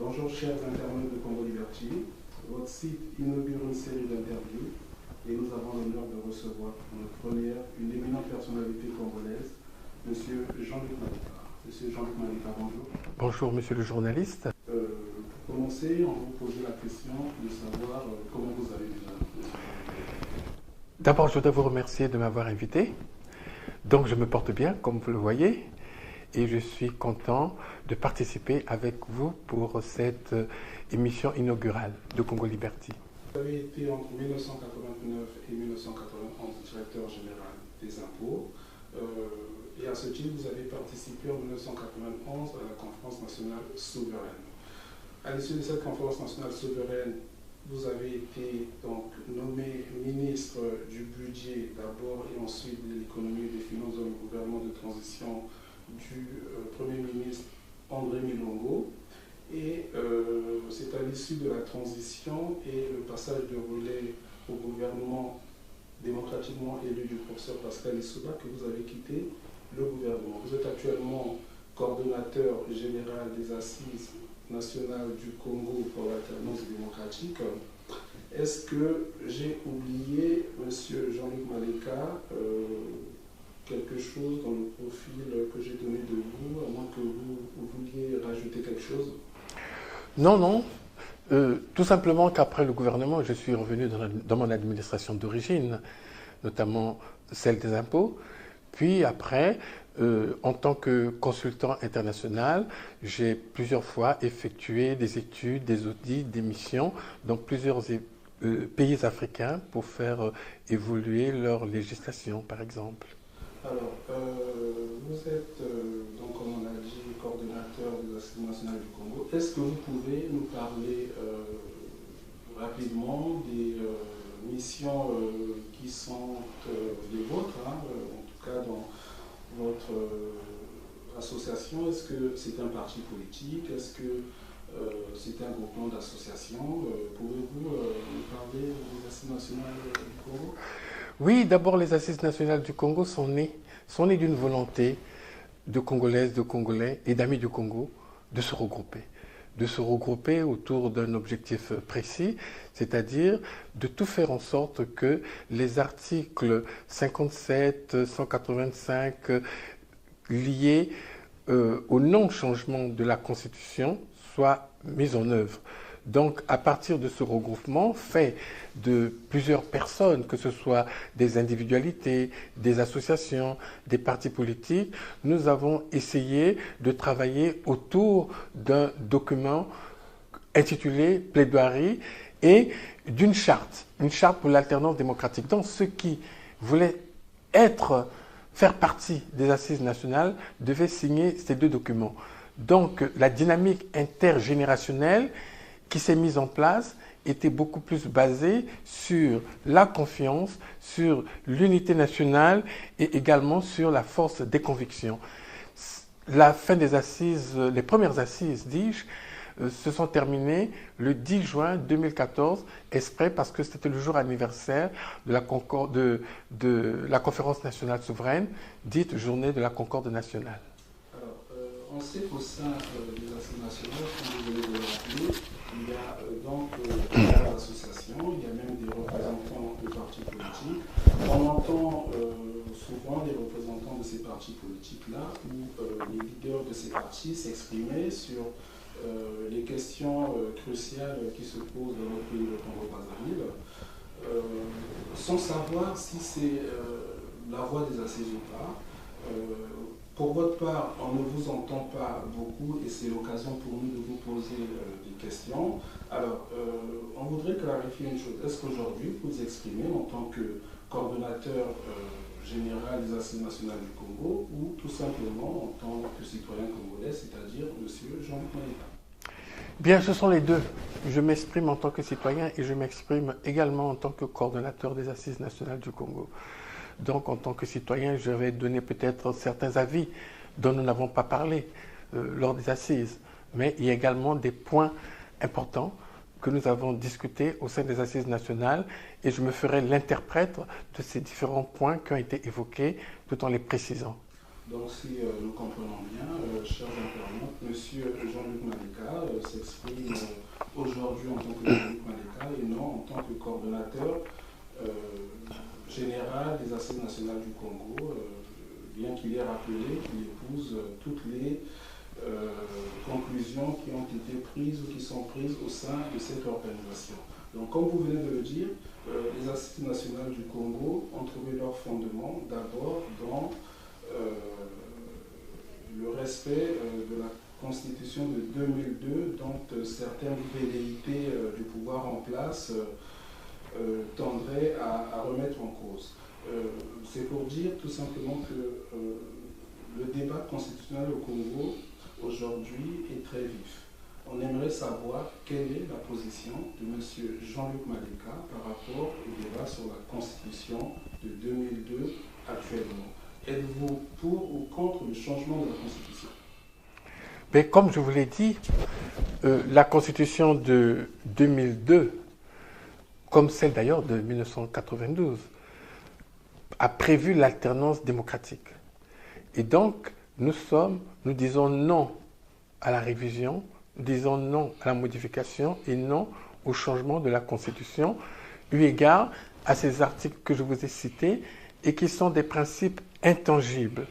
Bonjour chers internautes de Congo Liberty. Votre site inaugure une série d'interviews et nous avons l'honneur de recevoir pour notre première une éminente personnalité congolaise, M. Jean-Luc Malika. Monsieur Jean-Luc Malika, bonjour. Bonjour monsieur le journaliste. Pour commencer, on vous pose la question de savoir comment vous allez déjà. D'abord, je voudrais vous remercier de m'avoir invité. Donc je me porte bien, comme vous le voyez, et je suis content de participer avec vous pour cette émission inaugurale de Congo Liberty. Vous avez été entre 1989 et 1991 directeur général des impôts. Et à ce titre, vous avez participé en 1991 à la conférence nationale souveraine. À l'issue de cette conférence nationale souveraine, vous avez été donc nommé ministre du budget d'abord et ensuite de l'économie et des finances dans le gouvernement de transition du Premier ministre André Milongo. Et c'est à l'issue de la transition et le passage de relais au gouvernement démocratiquement élu du professeur Pascal Lissouba que vous avez quitté le gouvernement. Vous êtes actuellement coordonnateur général des Assises nationales du Congo pour l'alternance démocratique. Est-ce que j'ai oublié, monsieur Jean-Luc Malika, quelque chose dans le profil que j'ai donné de vous, à moins que vous vouliez rajouter quelque chose? Non, non. Tout simplement qu'après le gouvernement, je suis revenu dans mon administration d'origine, notamment celle des impôts. Puis après, en tant que consultant international, j'ai plusieurs fois effectué des études, des audits, des missions dans plusieurs pays africains pour faire évoluer leur législation, par exemple. Alors, vous êtes, donc, comme on a dit, coordonnateur des Assises nationales du Congo. Est-ce que vous pouvez nous parler rapidement des missions qui sont les vôtres, hein, en tout cas dans votre association? Est-ce que c'est un parti politique? Est-ce que c'est un groupement d'associations? Pouvez-vous nous parler des Assises nationales du Congo? Oui, d'abord, les Assises nationales du Congo sont nées d'une volonté de Congolaises, de Congolais et d'amis du Congo de se regrouper autour d'un objectif précis, c'est-à-dire de tout faire en sorte que les articles 57, 185 liés au non-changement de la Constitution soient mis en œuvre. Donc, à partir de ce regroupement fait de plusieurs personnes, que ce soit des individualités, des associations, des partis politiques, nous avons essayé de travailler autour d'un document intitulé Plaidoirie et d'une charte, une charte pour l'alternance démocratique. Donc, ceux qui voulaient faire partie des assises nationales devaient signer ces deux documents. Donc, la dynamique intergénérationnelle qui s'est mise en place était beaucoup plus basée sur la confiance, sur l'unité nationale et également sur la force des convictions. La fin des assises, les premières assises, dis-je, se sont terminées le 10 juin 2014, exprès parce que c'était le jour anniversaire de la conférence nationale souveraine, dite Journée de la Concorde nationale. Alors, on sait qu'au sein des assises nationales, comme vous venez de le rappeler, il y a donc plusieurs associations, il y a même des représentants de partis politiques. On entend souvent les représentants de ces partis politiques-là ou les leaders de ces partis s'exprimer sur les questions cruciales qui se posent dans notre pays, le Congo-Brazzaville, sans savoir si c'est la voie des assises ou pas. Pour votre part, on ne vous entend pas beaucoup et c'est l'occasion pour nous de vous poser des questions. Alors, on voudrait clarifier une chose. Est-ce qu'aujourd'hui, vous vous exprimez en tant que coordonnateur général des Assises nationales du Congo ou tout simplement en tant que citoyen congolais, c'est-à-dire M. Jean-Luc Malika? Bien, ce sont les deux. Je m'exprime en tant que citoyen et je m'exprime également en tant que coordonnateur des Assises nationales du Congo. Donc, en tant que citoyen, je vais donner peut-être certains avis dont nous n'avons pas parlé lors des assises. Mais il y a également des points importants que nous avons discutés au sein des assises nationales et je me ferai l'interprète de ces différents points qui ont été évoqués tout en les précisant. Donc, si nous comprenons bien, chers internautes, M. Jean-Luc Malika s'exprime aujourd'hui en tant que Jean-Luc Maleka et non en tant que coordonnateur général des Assises nationales du Congo, bien qu'il ait rappelé qu'il épouse toutes les conclusions qui ont été prises ou qui sont prises au sein de cette organisation. Donc, comme vous venez de le dire, les Assises nationales du Congo ont trouvé leur fondement d'abord dans le respect de la Constitution de 2002, dont certaines velléités du pouvoir en place tendraient à remettre en cause. C'est pour dire tout simplement que le débat constitutionnel au Congo aujourd'hui est très vif. On aimerait savoir quelle est la position de M. Jean-Luc Maleka par rapport au débat sur la Constitution de 2002 actuellement. Êtes-vous pour ou contre le changement de la Constitution? Mais comme je vous l'ai dit, la Constitution de 2002, comme celle d'ailleurs de 1992, a prévu l'alternance démocratique. Et donc, nous disons non à la révision, nous disons non à la modification et non au changement de la Constitution, eu égard à ces articles que je vous ai cités et qui sont des principes intangibles.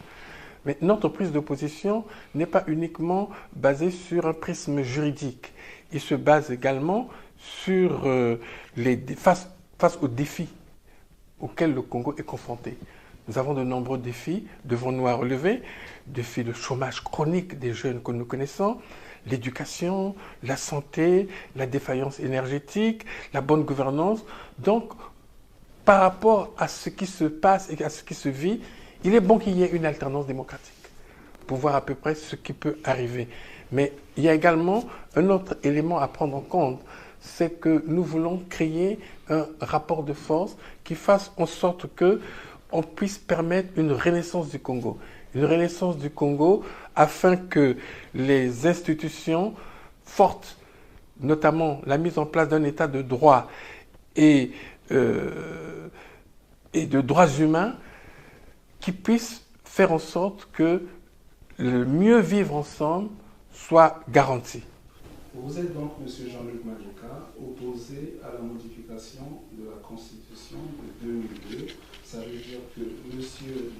Mais notre prise de position n'est pas uniquement basée sur un prisme juridique. Il se base également sur face aux défis auxquels le Congo est confronté. Nous avons de nombreux défis devant nous à relever, défis de chômage chronique des jeunes que nous connaissons, l'éducation, la santé, la défaillance énergétique, la bonne gouvernance. Donc, par rapport à ce qui se passe et à ce qui se vit, il est bon qu'il y ait une alternance démocratique pour voir à peu près ce qui peut arriver. Mais il y a également un autre élément à prendre en compte, c'est que nous voulons créer un rapport de force qui fasse en sorte qu'on puisse permettre une renaissance du Congo. Une renaissance du Congo afin que les institutions fortes, notamment la mise en place d'un état de droit et de droits humains, qui puissent faire en sorte que le mieux vivre ensemble soit garanti. Vous êtes donc, M. Jean-Luc Maleka, opposé à la modification de la Constitution de 2002. Ça veut dire que M.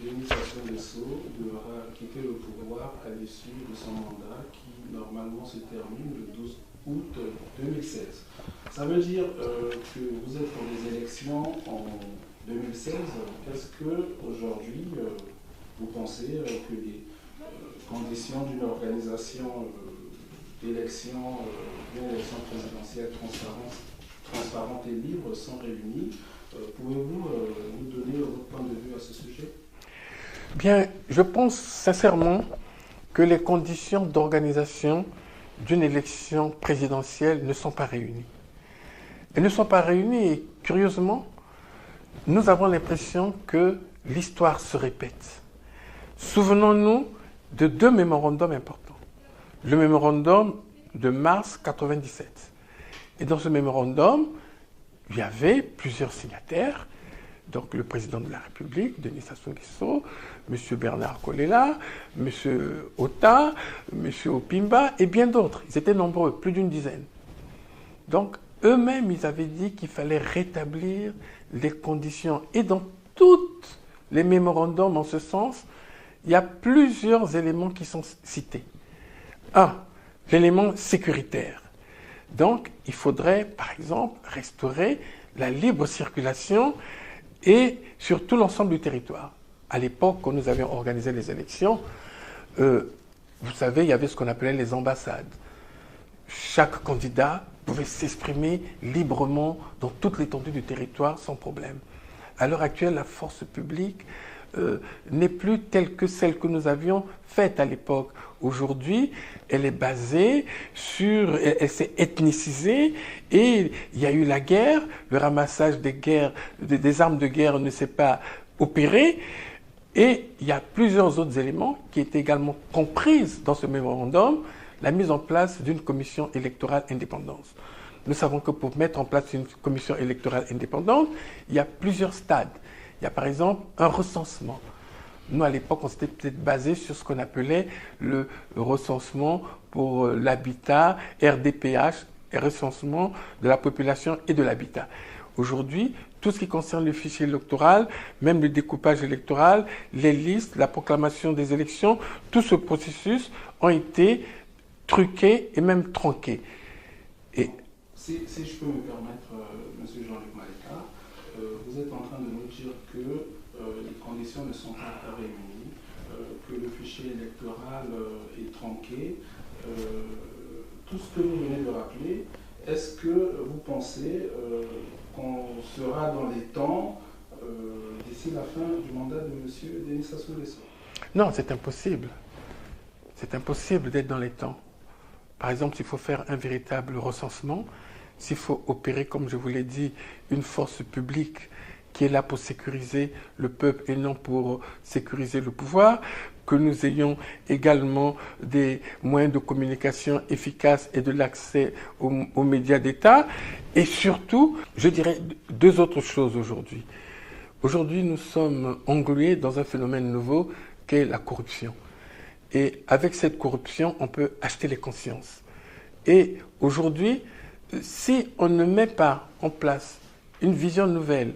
Denis Sassou Nguesso devra quitter le pouvoir à l'issue de son mandat qui, normalement, se termine le 12 août 2016. Ça veut dire que vous êtes pour des élections en 2016. Est-ce qu'aujourd'hui, vous pensez que les conditions d'une organisation d'élection, d'une élection présidentielle transparente et libre sont réunies? Pouvez-vous nous donner votre point de vue à ce sujet? Bien, je pense sincèrement que les conditions d'organisation d'une élection présidentielle ne sont pas réunies. Elles ne sont pas réunies et, curieusement, nous avons l'impression que l'histoire se répète. Souvenons-nous de deux mémorandums importants. Le mémorandum de mars 1997. Et dans ce mémorandum, il y avait plusieurs signataires, donc le président de la République, Denis Sassou Nguesso, M. Bernard Kolela, M. Ota, M. Opimba et bien d'autres. Ils étaient nombreux, plus d'une dizaine. Donc, eux-mêmes, ils avaient dit qu'il fallait rétablir les conditions. Et dans tous les mémorandums en ce sens, il y a plusieurs éléments qui sont cités. Un, l'élément sécuritaire. Donc, il faudrait, par exemple, restaurer la libre circulation et sur tout l'ensemble du territoire. À l'époque, quand nous avions organisé les élections, vous savez, il y avait ce qu'on appelait les ambassades. Chaque candidat pouvait s'exprimer librement dans toute l'étendue du territoire sans problème. À l'heure actuelle, la force publique n'est plus telle que celle que nous avions faite à l'époque. Aujourd'hui, elle est basée sur, elle s'est ethnicisée et il y a eu la guerre, le ramassage des armes de guerre ne s'est pas opéré et il y a plusieurs autres éléments qui étaient également comprises dans ce mémorandum, la mise en place d'une commission électorale indépendante. Nous savons que pour mettre en place une commission électorale indépendante, il y a plusieurs stades. Il y a par exemple un recensement. Nous, à l'époque, on s'était peut-être basé sur ce qu'on appelait le recensement pour l'habitat, RDPH, recensement de la population et de l'habitat. Aujourd'hui, tout ce qui concerne le fichier électoral, même le découpage électoral, les listes, la proclamation des élections, tout ce processus ont été truqués et même tronqués. Et si je peux me permettre, M. Jean-Luc Maleka, vous êtes en train de nous dire que les conditions ne sont pas réunies, que le fichier électoral est tronqué. Tout ce que vous venez de rappeler, est-ce que vous pensez qu'on sera dans les temps d'ici la fin du mandat de M. Denis Sassou Nguesso? Non, c'est impossible. C'est impossible d'être dans les temps. Par exemple, s'il faut faire un véritable recensement, s'il faut opérer, comme je vous l'ai dit, une force publique qui est là pour sécuriser le peuple et non pour sécuriser le pouvoir, que nous ayons également des moyens de communication efficaces et de l'accès aux médias d'État. Et surtout, je dirais deux autres choses aujourd'hui. Aujourd'hui, nous sommes englués dans un phénomène nouveau qu'est la corruption. Et avec cette corruption, on peut acheter les consciences. Et aujourd'hui, si on ne met pas en place une vision nouvelle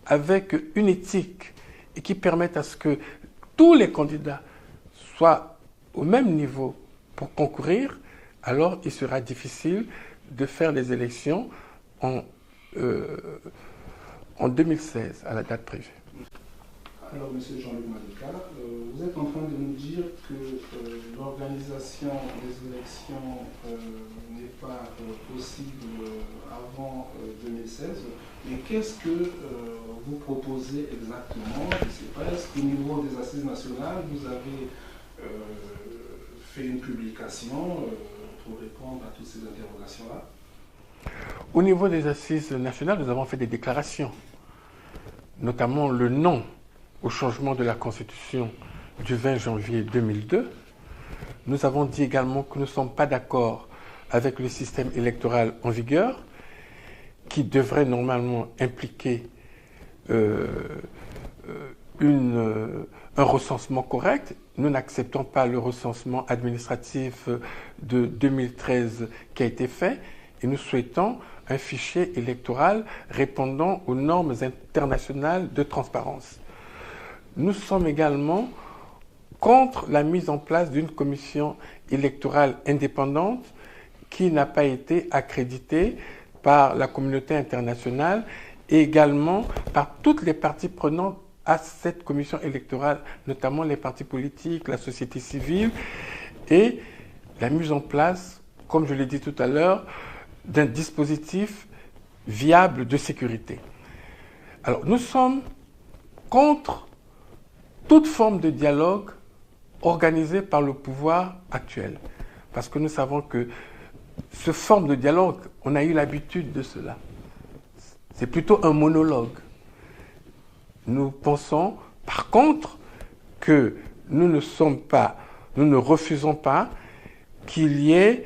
avec une éthique et qui permette à ce que tous les candidats soient au même niveau pour concourir, alors il sera difficile de faire les élections en 2016, à la date prévue. Alors, M. Jean-Luc Maleka, vous êtes en train de nous dire que l'organisation des élections n'est pas possible avant 2016, mais qu'est-ce que vous proposez exactement? Je ne sais pas, est-ce qu'au niveau des assises nationales, vous avez fait une publication pour répondre à toutes ces interrogations-là? Au niveau des assises nationales, nous avons fait des déclarations, notamment le non au changement de la Constitution du 20 janvier 2002. Nous avons dit également que nous ne sommes pas d'accord avec le système électoral en vigueur, qui devrait normalement impliquer un recensement correct. Nous n'acceptons pas le recensement administratif de 2013 qui a été fait et nous souhaitons un fichier électoral répondant aux normes internationales de transparence. Nous sommes également contre la mise en place d'une commission électorale indépendante qui n'a pas été accréditée par la communauté internationale et également par toutes les parties prenantes à cette commission électorale, notamment les partis politiques, la société civile, et la mise en place, comme je l'ai dit tout à l'heure, d'un dispositif viable de sécurité. Alors, nous sommes contre toute forme de dialogue organisé par le pouvoir actuel. Parce que nous savons que ce forme de dialogue, on a eu l'habitude de cela. C'est plutôt un monologue. Nous pensons, par contre, que nous ne refusons pas qu'il y ait,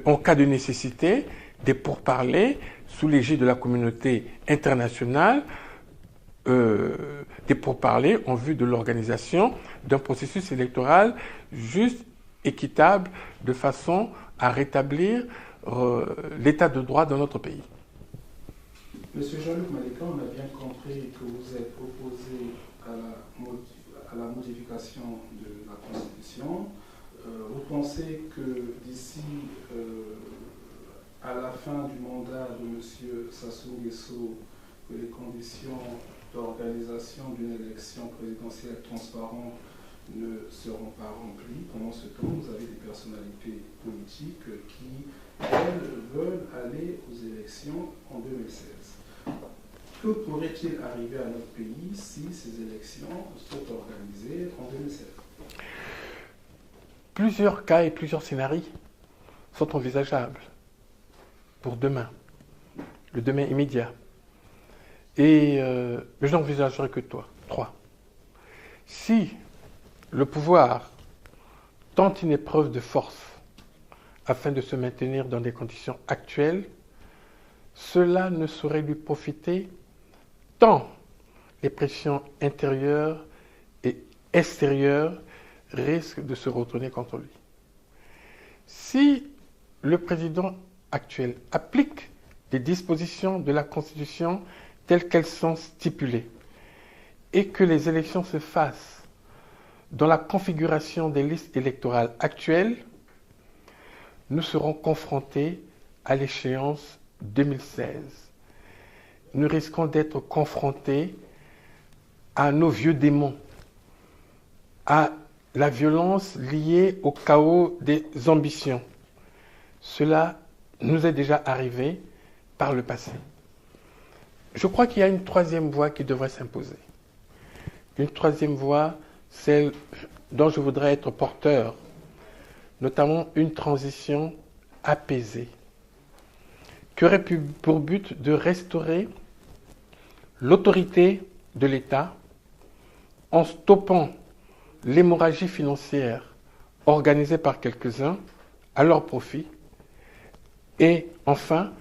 en cas de nécessité, des pourparlers sous l'égide de la communauté internationale, des pourparlers en vue de l'organisation d'un processus électoral juste, équitable, de façon à rétablir l'état de droit dans notre pays. Monsieur Jean-Luc Maleka, on a bien compris que vous êtes opposé à la modification de la Constitution. Vous pensez que d'ici à la fin du mandat de M. Sassou Nguesso, que les conditions d'organisation d'une élection présidentielle transparente ne seront pas remplies. Pendant ce temps, vous avez des personnalités politiques qui, elles, veulent aller aux élections en 2016. Que pourrait-il arriver à notre pays si ces élections sont organisées en 2016? Plusieurs cas et plusieurs scénarios sont envisageables pour demain, le demain immédiat. Et je n'envisagerai que trois. Si le pouvoir tente une épreuve de force afin de se maintenir dans des conditions actuelles, cela ne saurait lui profiter tant les pressions intérieures et extérieures risquent de se retourner contre lui. Si le président actuel applique les dispositions de la Constitution telles qu'elles sont stipulées et que les élections se fassent dans la configuration des listes électorales actuelles, nous serons confrontés à l'échéance 2016. Nous risquons d'être confrontés à nos vieux démons, à la violence liée au chaos des ambitions. Cela nous est déjà arrivé par le passé. Je crois qu'il y a une troisième voie qui devrait s'imposer. Une troisième voie, celle dont je voudrais être porteur, notamment une transition apaisée, qui aurait pour but de restaurer l'autorité de l'État en stoppant l'hémorragie financière organisée par quelques-uns à leur profit et enfin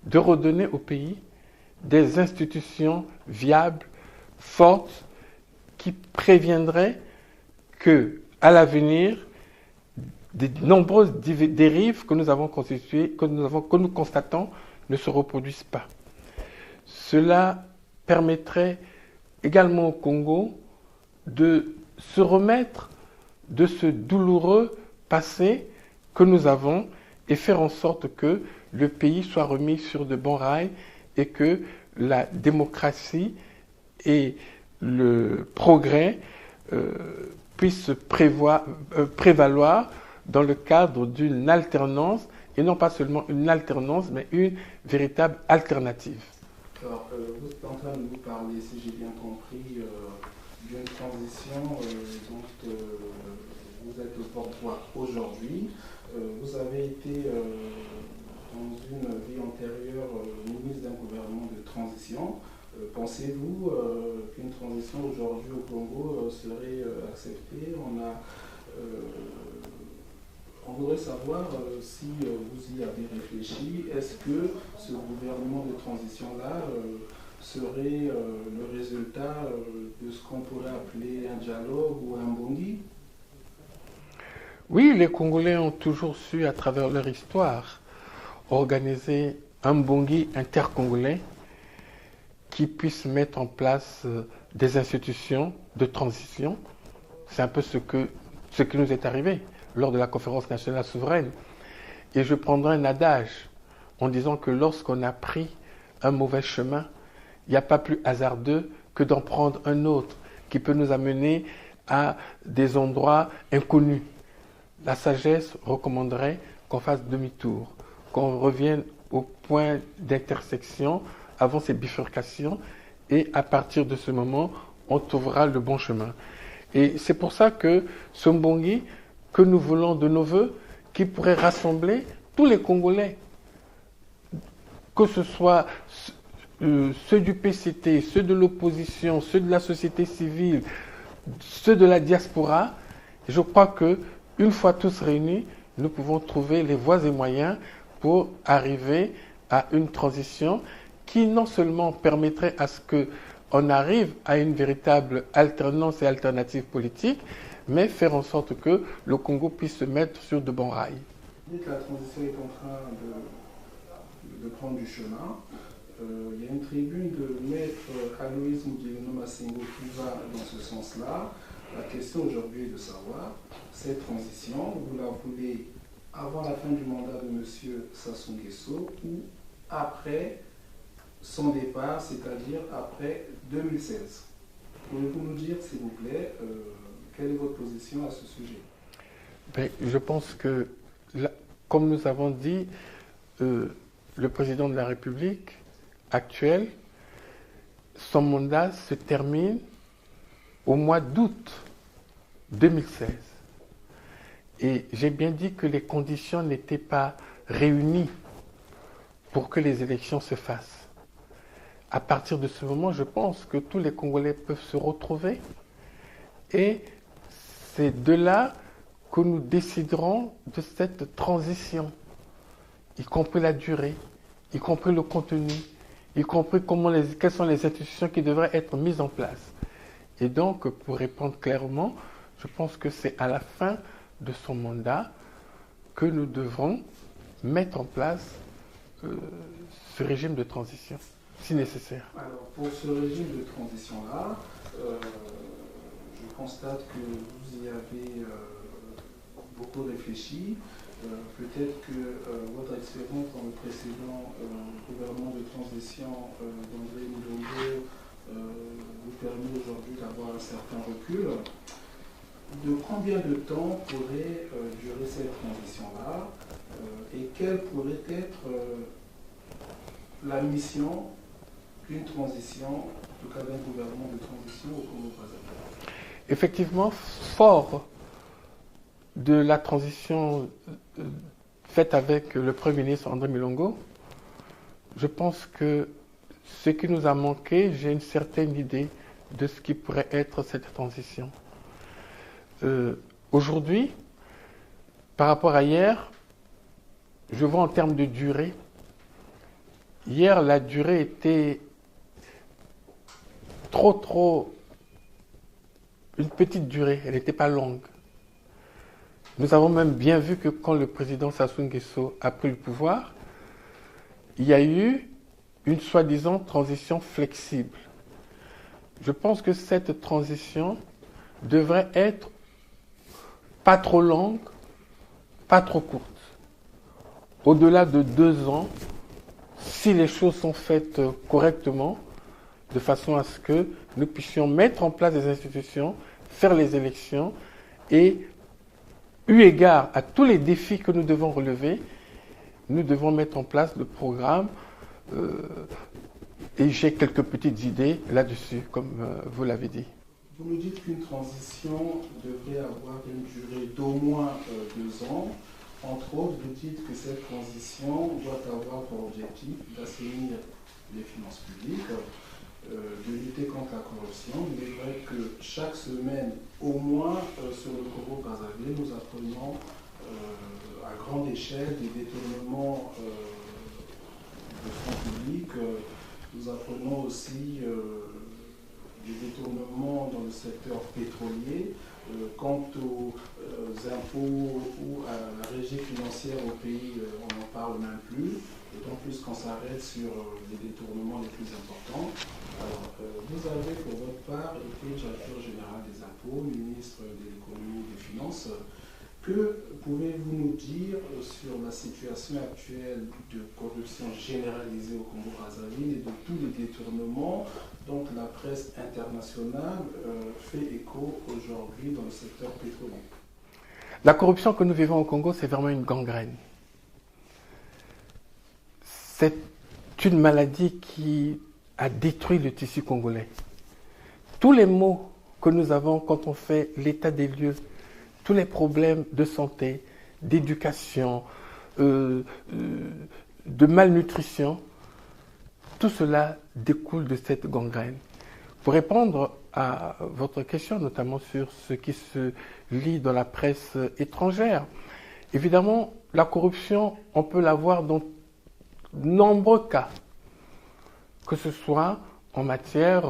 de redonner au pays des institutions viables, fortes, qui préviendraient que, à l'avenir, des nombreuses dérives que nous avons constituées, que nous constatons, ne se reproduisent pas. Cela permettrait également au Congo de se remettre de ce douloureux passé que nous avons et faire en sorte que le pays soit remis sur de bons rails et que la démocratie et le progrès puissent prévaloir dans le cadre d'une alternance, et non pas seulement une alternance, mais une véritable alternative. Alors, vous êtes en train de nous parler, si j'ai bien compris, d'une transition dont vous êtes le porte-voix aujourd'hui. Vous avez été, dans une vie antérieure, ministre d'un gouvernement de transition. Pensez-vous qu'une transition aujourd'hui au Congo serait acceptée? On voudrait savoir si vous y avez réfléchi. Est-ce que ce gouvernement de transition-là serait le résultat de ce qu'on pourrait appeler un dialogue ou un bongi? Oui, les Congolais ont toujours su, à travers leur histoire, organiser un bongi intercongolais qui puisse mettre en place des institutions de transition. C'est un peu ce qui nous est arrivé lors de la conférence nationale souveraine. Et je prendrai un adage en disant que lorsqu'on a pris un mauvais chemin, il n'y a pas plus hasardeux que d'en prendre un autre qui peut nous amener à des endroits inconnus. La sagesse recommanderait qu'on fasse demi-tour, qu'on revienne au point d'intersection avant ces bifurcations, et à partir de ce moment, on trouvera le bon chemin. Et c'est pour ça que ce Mbongi que nous voulons de nos voeux, qui pourrait rassembler tous les Congolais, que ce soit ceux du PCT, ceux de l'opposition, ceux de la société civile, ceux de la diaspora, je crois que une fois tous réunis, nous pouvons trouver les voies et moyens pour arriver à une transition qui non seulement permettrait à ce qu'on arrive à une véritable alternance et alternative politique, mais faire en sorte que le Congo puisse se mettre sur de bons rails. Dès que la transition est en train de prendre du chemin, il y a une tribune de maître Aloïse Mugilino Massengo qui va dans ce sens-là. La question aujourd'hui est de savoir, cette transition, vous la voulez avant la fin du mandat de M. Sassou Nguesso ou après son départ, c'est-à-dire après 2016. Pouvez-vous nous dire, s'il vous plaît, quelle est votre position à ce sujet? Je pense que, comme nous avons dit, le président de la République actuel, son mandat se termine au mois d'août 2016. Et j'ai bien dit que les conditions n'étaient pas réunies pour que les élections se fassent. À partir de ce moment, je pense que tous les Congolais peuvent se retrouver et c'est de là que nous déciderons de cette transition, y compris la durée, y compris le contenu, y compris quelles sont les institutions qui devraient être mises en place. Et donc, pour répondre clairement, je pense que c'est à la fin de son mandat que nous devrons mettre en place ce régime de transition, si nécessaire. Alors, pour ce régime de transition-là, je constate que vous y avez beaucoup réfléchi. Peut-être que votre expérience dans le précédent gouvernement de transition d'André Mulongo vous permet aujourd'hui d'avoir un certain recul. De combien de temps pourrait durer cette transition-là et quelle pourrait être la mission d'une transition, en tout cas d'un gouvernement de transition au Congo-Brazzaville? Effectivement, fort de la transition faite avec le Premier ministre André Mulongo, je pense que ce qui nous a manqué, j'ai une certaine idée de ce qui pourrait être cette transition. Aujourd'hui, par rapport à hier, je vois en termes de durée. Hier, la durée était une petite durée, elle n'était pas longue. Nous avons même bien vu que quand le président Sassou Nguesso a pris le pouvoir, il y a eu une soi-disant transition flexible. Je pense que cette transition devrait être pas trop longue, pas trop courte. Au-delà de 2 ans, si les choses sont faites correctement, de façon à ce que nous puissions mettre en place des institutions, faire les élections et, eu égard à tous les défis que nous devons relever, nous devons mettre en place le programme et j'ai quelques petites idées là-dessus, comme vous l'avez dit. Vous nous dites qu'une transition devrait avoir une durée d'au moins 2 ans. Entre autres, vous dites que cette transition doit avoir pour objectif d'assainir les finances publiques, de lutter contre la corruption. Il est vrai que chaque semaine, au moins sur le Congo-Brazzaville, nous apprenons à grande échelle des détournements de fonds publics. Nous apprenons aussi des détournements dans le secteur pétrolier. Quant aux impôts ou à la régie financière au pays, on n'en parle même plus, d'autant plus qu'on s'arrête sur les détournements les plus importants. Alors, vous avez pour votre part été directeur général des impôts, ministre de l'économie et des finances. Que pouvez-vous nous dire sur la situation actuelle de corruption généralisée au Congo-Brazzaville et de tous les détournements dont la presse internationale fait écho aujourd'hui dans le secteur pétrolier? La corruption que nous vivons au Congo, c'est vraiment une gangrène. C'est une maladie qui a détruit le tissu congolais. Tous les maux que nous avons quand on fait l'état des lieux, tous les problèmes de santé, d'éducation, de malnutrition, tout cela découle de cette gangrène. Pour répondre à votre question, notamment sur ce qui se lit dans la presse étrangère, évidemment, la corruption, on peut la voir dans de nombreux cas, que ce soit en matière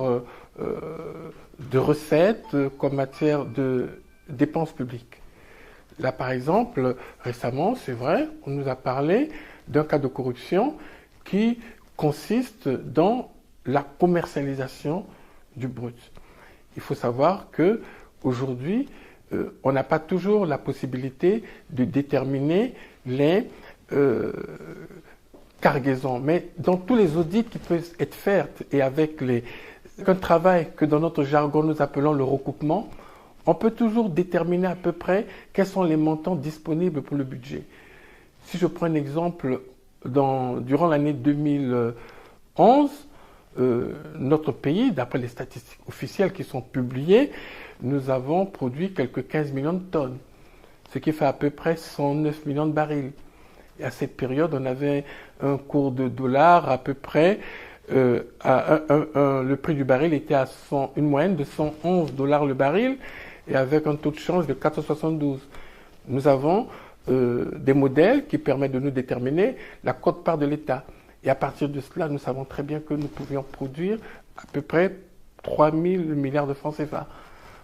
de recettes, qu'en matière de dépenses publiques. Là, par exemple, récemment, c'est vrai, on nous a parlé d'un cas de corruption qui consiste dans la commercialisation du brut. Il faut savoir que aujourd'hui, on n'a pas toujours la possibilité de déterminer les cargaisons, mais dans tous les audits qui peuvent être faits et avec un travail que dans notre jargon nous appelons le recoupement, on peut toujours déterminer à peu près quels sont les montants disponibles pour le budget. Si je prends un exemple, durant l'année 2011, notre pays, d'après les statistiques officielles qui sont publiées, nous avons produit quelques 15 millions de tonnes, ce qui fait à peu près 109 millions de barils. Et à cette période, on avait un cours de dollar à peu près, le prix du baril était à une moyenne de $111 le baril, et avec un taux de change de 4,72. Nous avons des modèles qui permettent de nous déterminer la quote-part de l'État. Et à partir de cela, nous savons très bien que nous pouvions produire à peu près 3 000 milliards de francs CFA.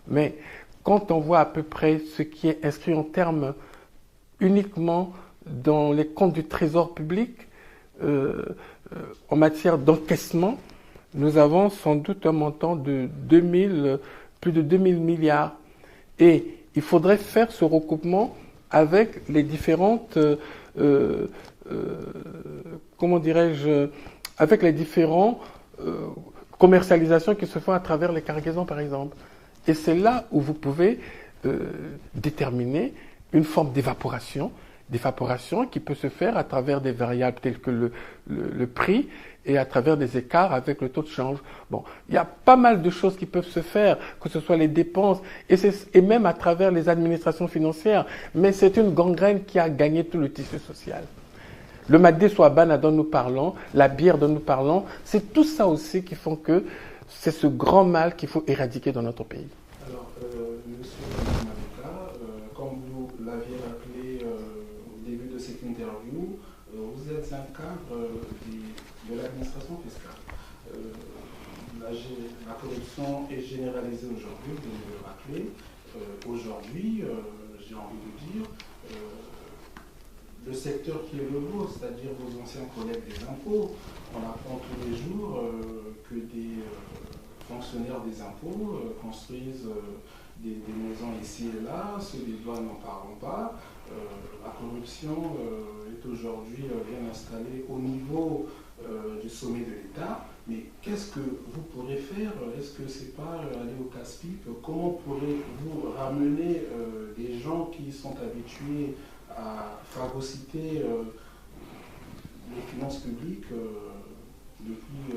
Mais quand on voit à peu près ce qui est inscrit en termes uniquement dans les comptes du Trésor public, en matière d'encaissement, nous avons sans doute un montant de plus de 2000 milliards. Et il faudrait faire ce recoupement avec les différentes, comment dirais-je, avec les différents commercialisations qui se font à travers les cargaisons, par exemple. Et c'est là où vous pouvez déterminer une forme d'évaporation qui peut se faire à travers des variables telles que le prix et à travers des écarts avec le taux de change. Bon, il y a pas mal de choses qui peuvent se faire, que ce soit les dépenses et même à travers les administrations financières, mais c'est une gangrène qui a gagné tout le tissu social. Le Madé Souabana dont nous parlons, la bière dont nous parlons, c'est tout ça aussi qui font que c'est ce grand mal qu'il faut éradiquer dans notre pays. Alors, Monsieur Malika, comme vous l'aviez rappelé au début de cette interview, vous êtes un cadre de l'administration fiscale. La corruption est généralisée aujourd'hui, vous devez le rappeler. Aujourd'hui, j'ai envie de dire, le secteur qui est le vôtre, c'est-à-dire vos anciens collègues des impôts, on apprend tous les jours que des fonctionnaires des impôts construisent des maisons ici et là, ceux des douanes n'en parlons pas. La corruption est aujourd'hui bien installée au niveau du sommet de l'État. Mais qu'est-ce que vous pourrez faire? Est-ce que c'est pas aller au casse-pipe? Comment pourrez-vous ramener des gens qui sont habitués à phagocyter les finances publiques depuis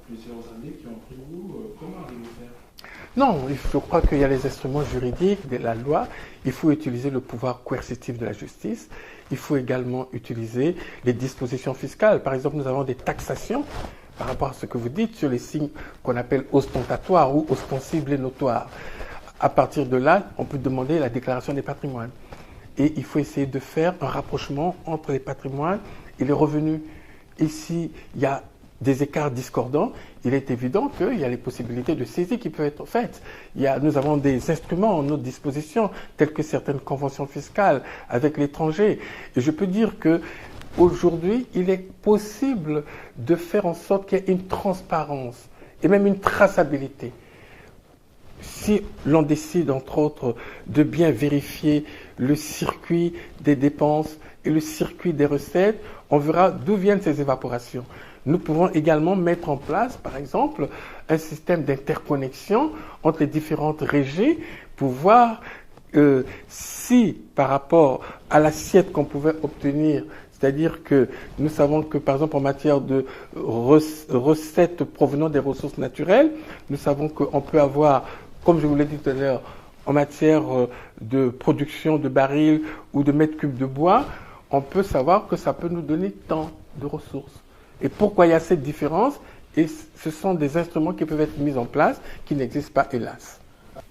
plusieurs années qui ont pris goût? Comment allez-vous faire? Non, je crois qu'il y a les instruments juridiques de la loi. Il faut utiliser le pouvoir coercitif de la justice. Il faut également utiliser les dispositions fiscales. Par exemple, nous avons des taxations par rapport à ce que vous dites sur les signes qu'on appelle ostentatoires ou ostensibles et notoires. À partir de là, on peut demander la déclaration des patrimoines. Et il faut essayer de faire un rapprochement entre les patrimoines et les revenus. Ici, il y a des écarts discordants, il est évident qu'il y a les possibilités de saisie qui peuvent être faites. Nous avons des instruments à notre disposition, tels que certaines conventions fiscales avec l'étranger. Et je peux dire que aujourd'hui, il est possible de faire en sorte qu'il y ait une transparence et même une traçabilité. Si l'on décide, entre autres, de bien vérifier le circuit des dépenses et le circuit des recettes, on verra d'où viennent ces évaporations. Nous pouvons également mettre en place, par exemple, un système d'interconnexion entre les différentes régies pour voir si, par rapport à l'assiette qu'on pouvait obtenir, c'est-à-dire que nous savons que, par exemple, en matière de recettes provenant des ressources naturelles, nous savons qu'on peut avoir, comme je vous l'ai dit tout à l'heure, en matière de production de barils ou de mètres cubes de bois, on peut savoir que ça peut nous donner tant de ressources. Et pourquoi il y a cette différence? Et ce sont des instruments qui peuvent être mis en place, qui n'existent pas, hélas.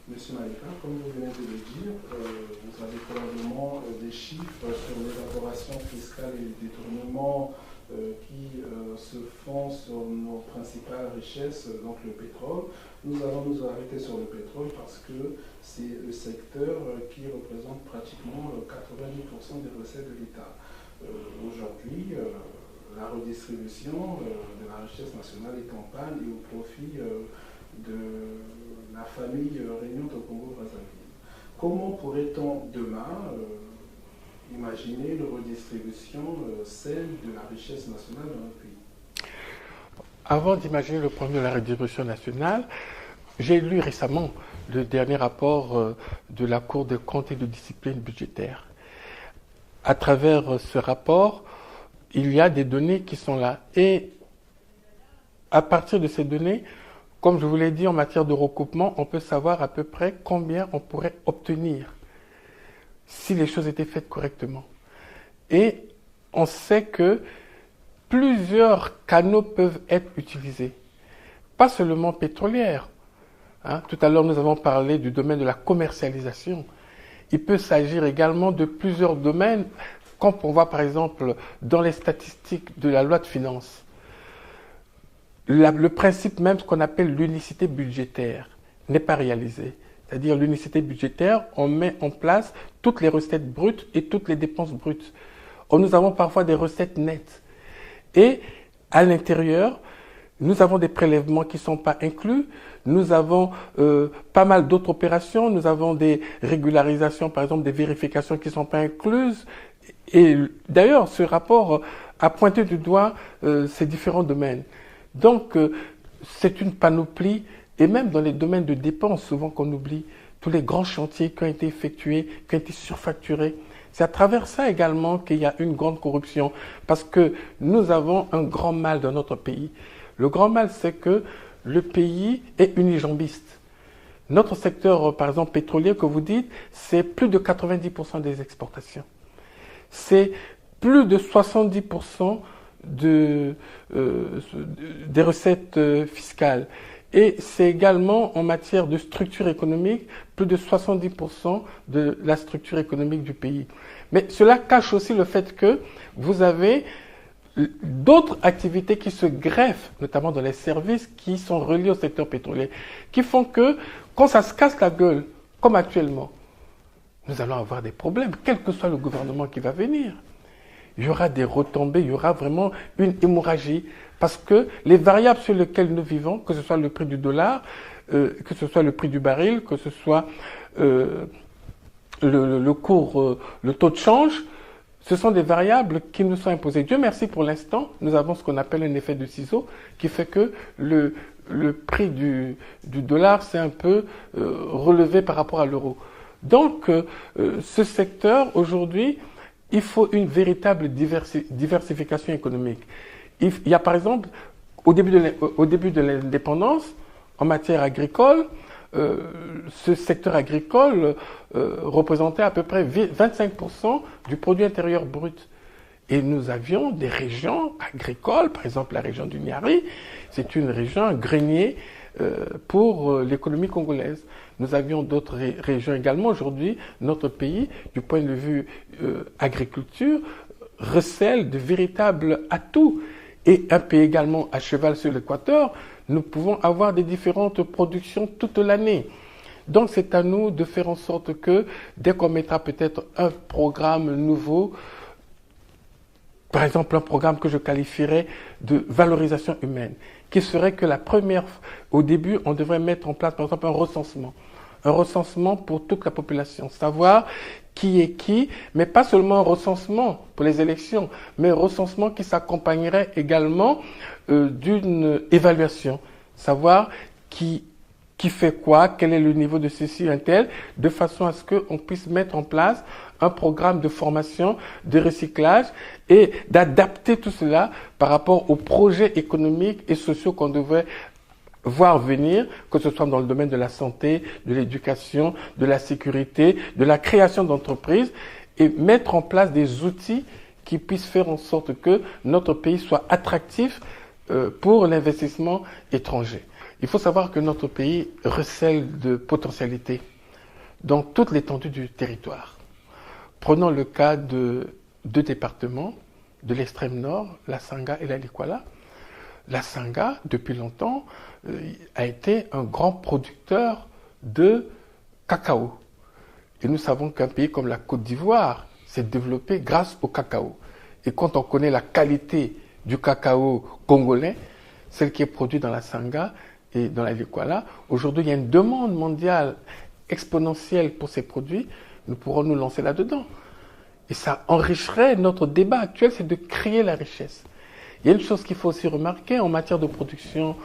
Monsieur Malika, comme vous venez de le dire, vous avez probablement des chiffres sur l'élaboration fiscale et le détournement qui se font sur nos principales richesses, donc le pétrole. Nous allons nous arrêter sur le pétrole parce que c'est le secteur qui représente pratiquement 90% des recettes de l'État. Aujourd'hui, la redistribution de la richesse nationale est en panne et au profit de la famille régnante au Congo-Brazzaville. Comment pourrait-on demain imaginer une redistribution saine de la richesse nationale dans notre pays? Avant d'imaginer le problème de la redistribution nationale, j'ai lu récemment le dernier rapport de la Cour des comptes et de discipline budgétaire. À travers ce rapport, il y a des données qui sont là. Et à partir de ces données, comme je vous l'ai dit, en matière de recoupement, on peut savoir à peu près combien on pourrait obtenir si les choses étaient faites correctement. Et on sait que plusieurs canaux peuvent être utilisés. Pas seulement pétrolières. Tout à l'heure, nous avons parlé du domaine de la commercialisation. Il peut s'agir également de plusieurs domaines, comme on voit par exemple dans les statistiques de la loi de finances. Le principe même, ce qu'on appelle l'unicité budgétaire, n'est pas réalisé. c'est-à-dire l'unicité budgétaire, on met en place toutes les recettes brutes et toutes les dépenses brutes. Or, nous avons parfois des recettes nettes. Et à l'intérieur, nous avons des prélèvements qui ne sont pas inclus, nous avons pas mal d'autres opérations, nous avons des régularisations, par exemple des vérifications qui ne sont pas incluses. Et d'ailleurs, ce rapport a pointé du doigt ces différents domaines. Donc, c'est une panoplie, et même dans les domaines de dépenses, souvent qu'on oublie, tous les grands chantiers qui ont été effectués, qui ont été surfacturés. C'est à travers ça également qu'il y a une grande corruption, parce que nous avons un grand mal dans notre pays. Le grand mal, c'est que le pays est unijambiste. Notre secteur, par exemple, pétrolier, que vous dites, c'est plus de 90% des exportations. C'est plus de 70% des recettes fiscales. Et c'est également en matière de structure économique, plus de 70% de la structure économique du pays. Mais cela cache aussi le fait que vous avez d'autres activités qui se greffent, notamment dans les services qui sont reliés au secteur pétrolier, qui font que quand ça se casse la gueule, comme actuellement, nous allons avoir des problèmes, quel que soit le gouvernement qui va venir. Il y aura des retombées, il y aura vraiment une hémorragie, parce que les variables sur lesquelles nous vivons, que ce soit le prix du dollar, que ce soit le prix du baril, que ce soit le cours, le taux de change, ce sont des variables qui nous sont imposées. Dieu merci, pour l'instant, nous avons ce qu'on appelle un effet de ciseau, qui fait que le prix du dollar s'est un peu relevé par rapport à l'euro. Donc, ce secteur, aujourd'hui, il faut une véritable diversification économique. Il y a par exemple, au début de l'indépendance, en matière agricole, ce secteur agricole représentait à peu près 25% du produit intérieur brut. Et nous avions des régions agricoles, par exemple la région du Niari, c'est une région, un grenier pour l'économie congolaise. Nous avions d'autres régions également. Aujourd'hui, notre pays, du point de vue agriculture, recèle de véritables atouts. Et un pays également à cheval sur l'équateur, nous pouvons avoir des différentes productions toute l'année. Donc c'est à nous de faire en sorte que, dès qu'on mettra peut-être un programme nouveau, par exemple un programme que je qualifierais de valorisation humaine, qui serait que au début, on devrait mettre en place par exemple un recensement pour toute la population, savoir qui est qui, mais pas seulement un recensement pour les élections, mais un recensement qui s'accompagnerait également d'une évaluation, savoir qui fait quoi, quel est le niveau de ceci, un tel, de façon à ce qu'on puisse mettre en place un programme de formation, de recyclage et d'adapter tout cela par rapport aux projets économiques et sociaux qu'on devrait voir venir, que ce soit dans le domaine de la santé, de l'éducation, de la sécurité, de la création d'entreprises, et mettre en place des outils qui puissent faire en sorte que notre pays soit attractif pour l'investissement étranger. Il faut savoir que notre pays recèle de potentialités dans toute l'étendue du territoire. Prenons le cas de deux départements de l'extrême nord, la Sangha et la Likwala. La Sangha, depuis longtemps, a été un grand producteur de cacao. Et nous savons qu'un pays comme la Côte d'Ivoire s'est développé grâce au cacao. Et quand on connaît la qualité du cacao congolais, celle qui est produite dans la Sangha et dans la Likwala, aujourd'hui il y a une demande mondiale exponentielle pour ces produits, nous pourrons nous lancer là-dedans. Et ça enrichirait notre débat actuel, c'est de créer la richesse. Il y a une chose qu'il faut aussi remarquer en matière de production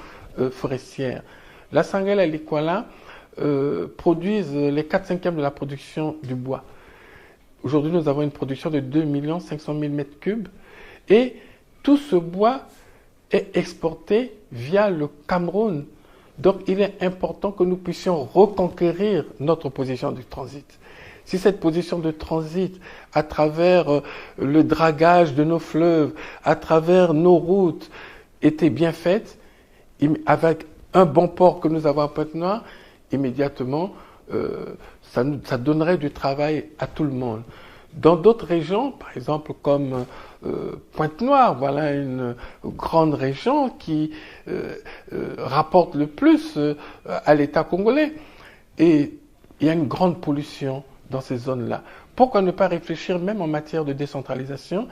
forestière. La Sangha et la Likwala produisent les 4/5 de la production du bois. Aujourd'hui, nous avons une production de 2 500 000 m3 et tout ce bois est exporté via le Cameroun. Donc, il est important que nous puissions reconquérir notre position de transit. Si cette position de transit, à travers le dragage de nos fleuves, à travers nos routes, était bien faite, avec un bon port que nous avons à Pointe-Noire, immédiatement, ça donnerait du travail à tout le monde. Dans d'autres régions, par exemple comme Pointe-Noire, voilà une grande région qui rapporte le plus à l'État congolais. Et il y a une grande pollution dans ces zones-là. Pourquoi ne pas réfléchir même en matière de décentralisation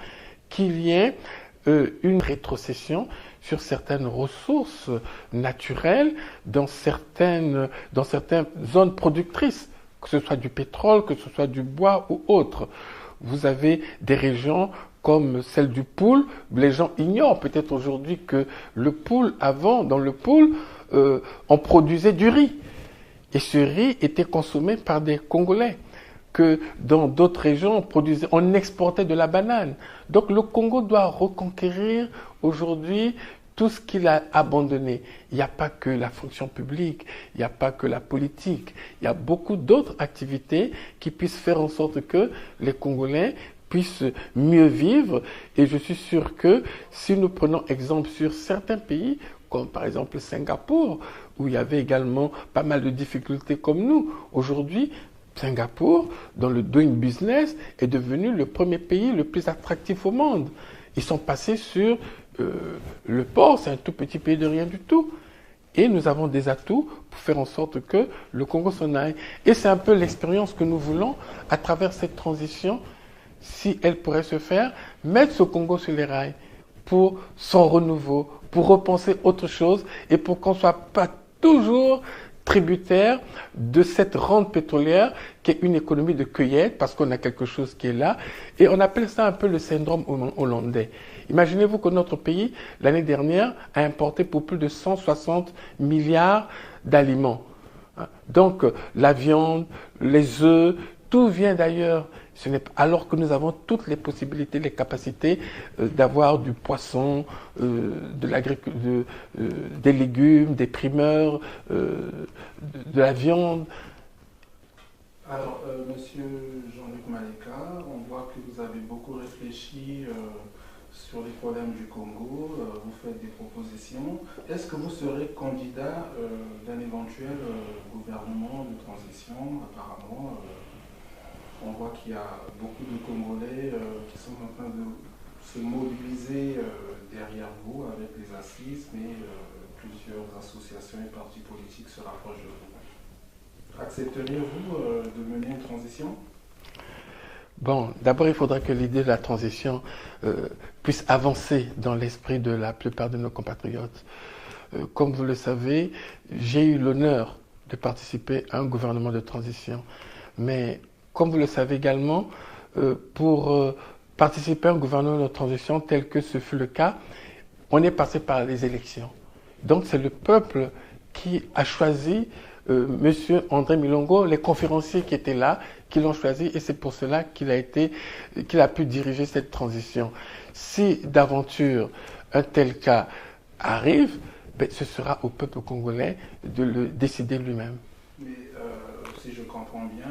qu'il y ait une rétrocession sur certaines ressources naturelles dans certaines zones productrices, que ce soit du pétrole, que ce soit du bois ou autre. Vous avez des régions comme celle du Poul. Les gens ignorent peut-être aujourd'hui que le Poul, avant, dans le Poul, on produisait du riz. Et ce riz était consommé par des Congolais. Que dans d'autres régions, on exportait de la banane. Donc le Congo doit reconquérir aujourd'hui tout ce qu'il a abandonné. Il n'y a pas que la fonction publique, il n'y a pas que la politique. Il y a beaucoup d'autres activités qui puissent faire en sorte que les Congolais puissent mieux vivre. Et je suis sûr que si nous prenons exemple sur certains pays, comme par exemple Singapour, où il y avait également pas mal de difficultés comme nous, aujourd'hui, Singapour, dans le doing business, est devenu le premier pays le plus attractif au monde. Ils sont passés sur le port, c'est un tout petit pays de rien du tout. Et nous avons des atouts pour faire en sorte que le Congo s'en aille. Et c'est un peu l'expérience que nous voulons à travers cette transition, si elle pourrait se faire, mettre ce Congo sur les rails pour son renouveau, pour repenser autre chose et pour qu'on ne soit pas toujours tributaire de cette rente pétrolière qui est une économie de cueillette parce qu'on a quelque chose qui est là et on appelle ça un peu le syndrome hollandais. Imaginez-vous que notre pays, l'année dernière, a importé pour plus de 160 milliards d'aliments. Donc la viande, les œufs, tout vient d'ailleurs. Alors que nous avons toutes les possibilités, les capacités d'avoir du poisson, des légumes, des primeurs, de la viande. Alors, Monsieur Jean-Luc Maleka, on voit que vous avez beaucoup réfléchi sur les problèmes du Congo, vous faites des propositions. Est-ce que vous serez candidat d'un éventuel gouvernement de transition? Apparemment, on voit qu'il y a beaucoup de Congolais qui sont en train de se mobiliser derrière vous avec les assises, mais plusieurs associations et partis politiques se rapprochent de vous. Accepteriez-vous de mener une transition? Bon, d'abord, il faudra que l'idée de la transition puisse avancer dans l'esprit de la plupart de nos compatriotes. Comme vous le savez, j'ai eu l'honneur de participer à un gouvernement de transition, mais comme vous le savez également, pour participer à un gouvernement de transition tel que ce fut le cas, on est passé par les élections. Donc c'est le peuple qui a choisi M. André Milongo, les conférenciers qui étaient là, qui l'ont choisi et c'est pour cela qu'il a pu diriger cette transition. Si d'aventure un tel cas arrive, ben, ce sera au peuple congolais de le décider lui-même. Mais si je comprends bien,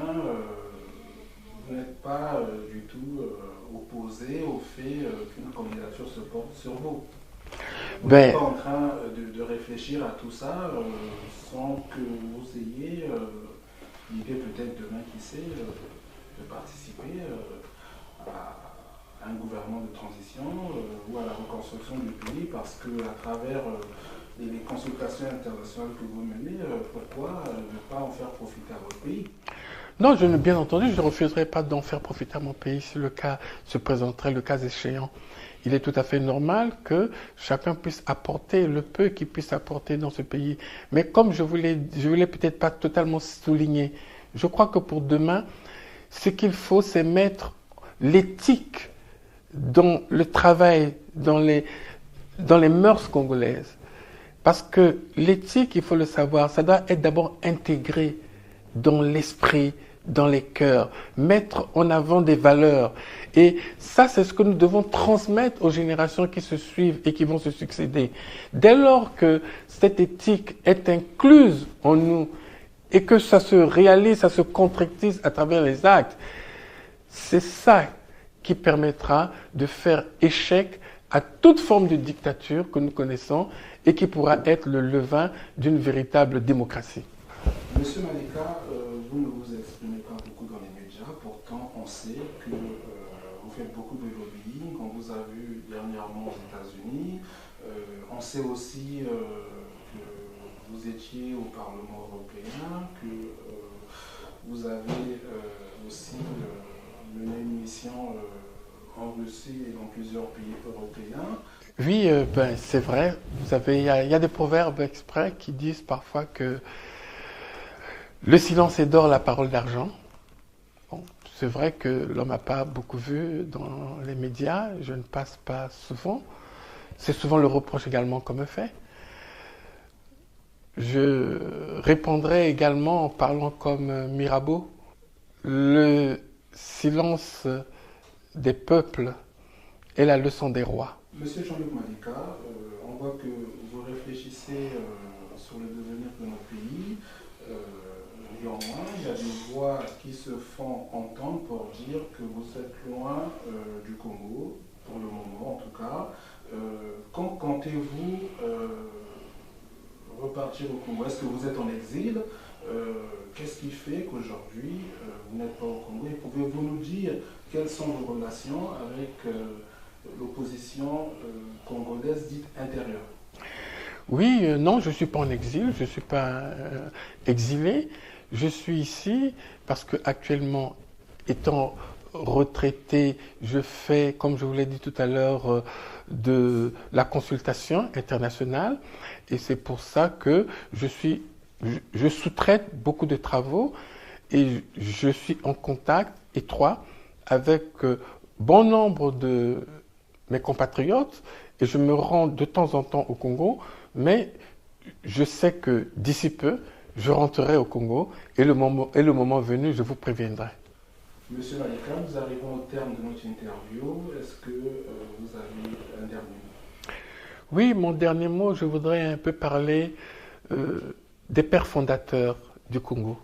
vous n'êtes pas du tout opposé au fait qu'une candidature se porte sur vous. Vous n'êtes pas en train de réfléchir à tout ça sans que vous ayez l'idée peut-être demain, qui sait, de participer à un gouvernement de transition ou à la reconstruction du pays parce qu'à travers les consultations internationales que vous menez, pourquoi ne pas en faire profiter à votre pays? Non, bien entendu, je ne refuserai pas d'en faire profiter à mon pays si le cas se présenterait, le cas échéant. Il est tout à fait normal que chacun puisse apporter le peu qu'il puisse apporter dans ce pays. Mais comme je voulais peut-être pas totalement souligner, je crois que pour demain, ce qu'il faut, c'est mettre l'éthique dans le travail, dans les mœurs congolaises. Parce que l'éthique, il faut le savoir, ça doit être d'abord intégré dans l'esprit, dans les cœurs, mettre en avant des valeurs. Et ça, c'est ce que nous devons transmettre aux générations qui se suivent et qui vont se succéder. Dès lors que cette éthique est incluse en nous et que ça se réalise, ça se concrétise à travers les actes, c'est ça qui permettra de faire échec à toute forme de dictature que nous connaissons et qui pourra être le levain d'une véritable démocratie. Monsieur Maleka, vous ne vous exprimez pas beaucoup dans les médias, pourtant on sait que vous faites beaucoup de lobbying, on vous a vu dernièrement aux États-Unis, on sait aussi que vous étiez au Parlement européen, que vous avez aussi mené une mission en Russie et dans plusieurs pays européens. Oui, ben, c'est vrai. Il y a des proverbes exprès qui disent parfois que le silence est d'or, la parole d'argent. Bon, c'est vrai que l'on m'a pas beaucoup vu dans les médias, je ne passe pas souvent. C'est souvent le reproche également qu'on me fait. Je répondrai également en parlant comme Mirabeau. Le silence des peuples est la leçon des rois. Monsieur Jean-Luc Malika, on voit que vous réfléchissez sur le devenir de notre pays. Néanmoins, il y a des voix qui se font entendre pour dire que vous êtes loin du Congo, pour le moment en tout cas. Quand comptez-vous repartir au Congo? Est-ce que vous êtes en exil? Qu'est-ce qui fait qu'aujourd'hui vous n'êtes pas au Congo? Et pouvez-vous nous dire quelles sont vos relations avec l'opposition congolaise dite intérieure? Oui, non, je ne suis pas en exil, je ne suis pas exilé. Je suis ici parce que actuellement, étant retraité, je fais, comme je vous l'ai dit tout à l'heure, de la consultation internationale. Et c'est pour ça que je sous-traite beaucoup de travaux et je suis en contact étroit avec bon nombre de mes compatriotes et je me rends de temps en temps au Congo, mais je sais que d'ici peu, je rentrerai au Congo et le moment venu, je vous préviendrai. Monsieur Malika, nous arrivons au terme de notre interview. Est-ce que vous avez un dernier mot? Oui, mon dernier mot, je voudrais un peu parler des pères fondateurs du Congo.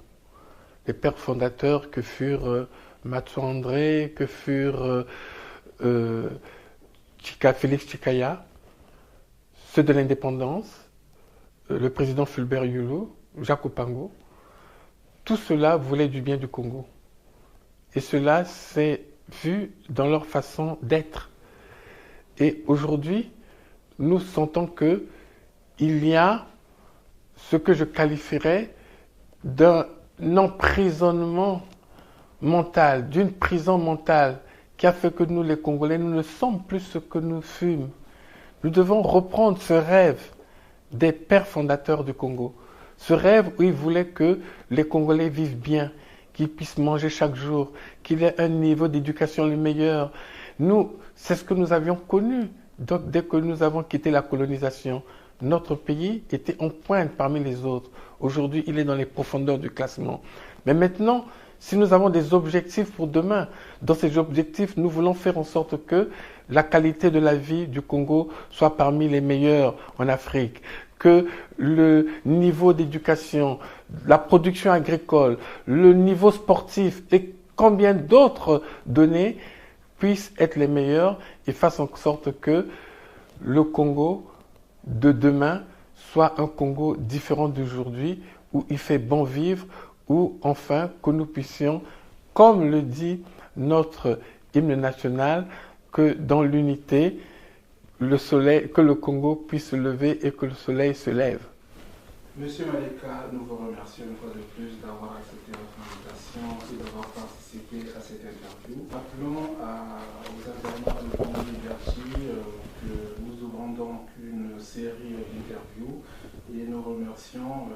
Les pères fondateurs que furent Mathieu André, que furent Félix Tshikaya, ceux de l'indépendance, le président Fulbert Yulu, Jacques Opango. Tout cela voulait du bien du Congo. Et cela s'est vu dans leur façon d'être. Et aujourd'hui, nous sentons qu'il y a ce que je qualifierais d'un emprisonnement mental, d'une prison mentale qui a fait que nous, les Congolais, nous ne sommes plus ce que nous fûmes. Nous devons reprendre ce rêve des pères fondateurs du Congo. Ce rêve où ils voulaient que les Congolais vivent bien, qu'ils puissent manger chaque jour, qu'il ait un niveau d'éducation le meilleur. Nous, c'est ce que nous avions connu. Donc, dès que nous avons quitté la colonisation, notre pays était en pointe parmi les autres. Aujourd'hui, il est dans les profondeurs du classement. Mais maintenant, si nous avons des objectifs pour demain, dans ces objectifs, nous voulons faire en sorte que la qualité de la vie du Congo soit parmi les meilleures en Afrique, que le niveau d'éducation, la production agricole, le niveau sportif et combien d'autres données puissent être les meilleurs et fassent en sorte que le Congo de demain soit un Congo différent d'aujourd'hui, où il fait bon vivre, où enfin que nous puissions, comme le dit notre hymne national, que dans l'unité, que le Congo puisse se lever et que le soleil se lève. Monsieur Malika, nous vous remercions une fois de plus d'avoir accepté notre invitation et d'avoir participé à cette interview. Appelons aux internautes de Congo Liberty que nous ouvrons donc une série d'interviews et nous remercions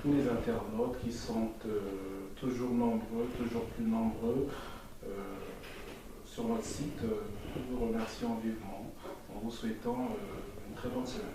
tous les internautes qui sont toujours nombreux, toujours plus nombreux sur notre site. Nous vous remercions vivement en vous souhaitant une très bonne semaine.